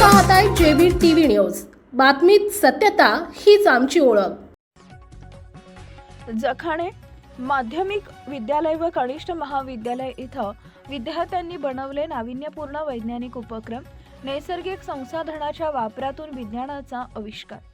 पाहताय JB TV news. बातमीत सत्यता हीच आमची ओळख। जखाणे माध्यमिक विद्यालय व कनिष्ठ महाविद्यालय इथं विद्यार्थ्यांनी बनवले नाविन्यपूर्ण वैज्ञानिक उपक्रम। नैसर्गिक संसाधनाच्या वापरातून विज्ञानाचा आविष्कार।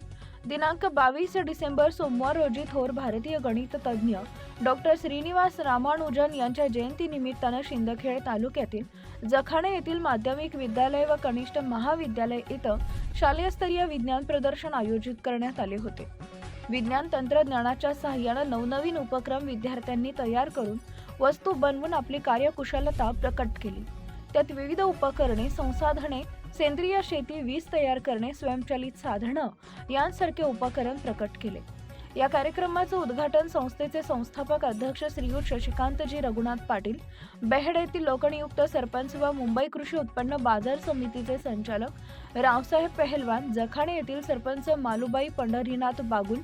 दिनांक 22 डिसेंबर सोमवार रोजी थोर भारतीय गणित तज्ञ डॉक्टर श्रीनिवास रामानुजन यांच्या जयंतीनिमित्तानं शिंदखेडा तालुक्यातील जखाणे येथील माध्यमिक विद्यालय व कनिष्ठ महाविद्यालय इथं शालेयस्तरीय विज्ञान प्रदर्शन आयोजित करण्यात आले होते। विज्ञान तंत्रज्ञानाच्या सहाय्याने नवनवीन उपक्रम विद्यार्थ्यांनी तयार करून वस्तू बनवून आपली कार्यकुशलता प्रकट केली। त्यात विविध उपकरणे, संसाधने, सेंद्रिय शेती, वीज तयार करणे, स्वयंचलित साधनं यांसारखे उपकरण प्रकट केले। या कार्यक्रमाचे उद्घाटन संस्थेचे संस्थापक अध्यक्ष श्रीयुत शशिकांतजी रघुनाथ पाटील, बेहेड येथील लोकनियुक्त सरपंच व मुंबई कृषी उत्पन्न बाजार समितीचे संचालक रावसाहेब पहलवान, जखाणे येथील सरपंच मालुबाई पंढरीनाथ बागुल,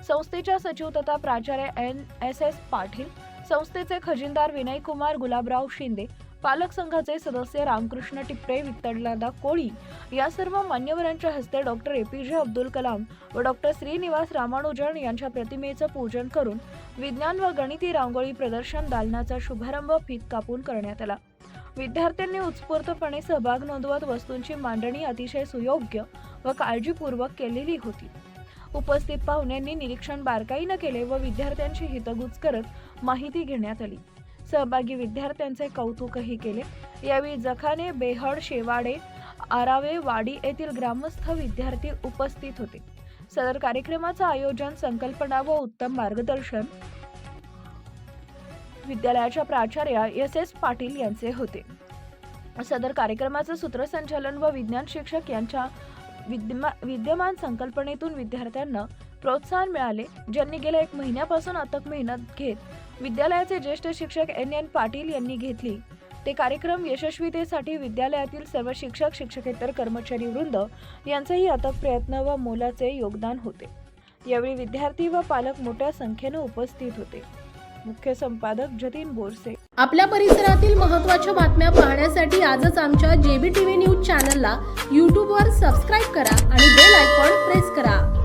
संस्थेच्या सचिव तथा प्राचार्य NSS पाटील, संस्थेचे खजिनदार विनयकुमार गुलाबराव शिंदे, पालक संघाचे सदस्य रामकृष्ण टिपरे, विठ्ठलदादा कोळी या सर्व मान्यवरांच्या हस्ते डॉक्टर APJ अब्दुल कलाम व डॉक्टर श्रीनिवास रामानुजन यांच्या प्रतिमेचं पूजन करून विज्ञान व गणिती रांगोळी प्रदर्शन दालनाचा शुभारंभ फीत कापून करण्यात आला। विद्यार्थ्यांनी उत्स्फूर्तपणे सहभाग नोंदवत वस्तूंची मांडणी अतिशय सुयोग्य व काळजीपूर्वक केलेली होती। उपस्थित पाहुण्यांनी निरीक्षण बारकाईने केले व विद्यार्थ्यांची हितगुज करत माहिती घेण्यात आली। सहभागी विद्यार्थ्यांचे कौतुकही केले। यावेळी जखाणे, बेहड, शेवाडे, आरावे, वाडी येथील ग्रामस्थ विद्यार्थी उपस्थित होते। सदर कार्यक्रमाचे आयोजन, संकल्पना व उत्तम मार्गदर्शन विद्यालयाच्या प्राचार्या SS पाटील यांचे होते। सदर कार्यक्रमाचे सूत्रसंचालन व विज्ञान शिक्षक यांच्या विद्यमान संकल्पनेतून विद्यार्थ्यांना प्रोत्साहन मिळाले, ज्यांनी गेल्या 1 महिन्यापासून अथक मेहनत घेत विद्यालयाचे ज्येष्ठ शिक्षक NN पाटील यांनी घेतली। ते कार्यक्रम यशस्वीतेसाठी विद्यालयातील सर्व शिक्षक, शिक्षकेतर कर्मचारी वृंद यांचेही अथक प्रयत्न व मोलाचे योगदान होते। यावेळी विद्यार्थी व पालक मोठ्या संख्येने उपस्थित होते। मुख्य संपादक जतीन बोरसे। आपल्या परिसरातील महत्त्वाच्या बातम्या पाहण्यासाठी आजच आमच्या जेबी टीव्ही न्यूज चॅनलला YouTube वर सबस्क्राइब करा आणि बेल आयकॉन प्रेस करा।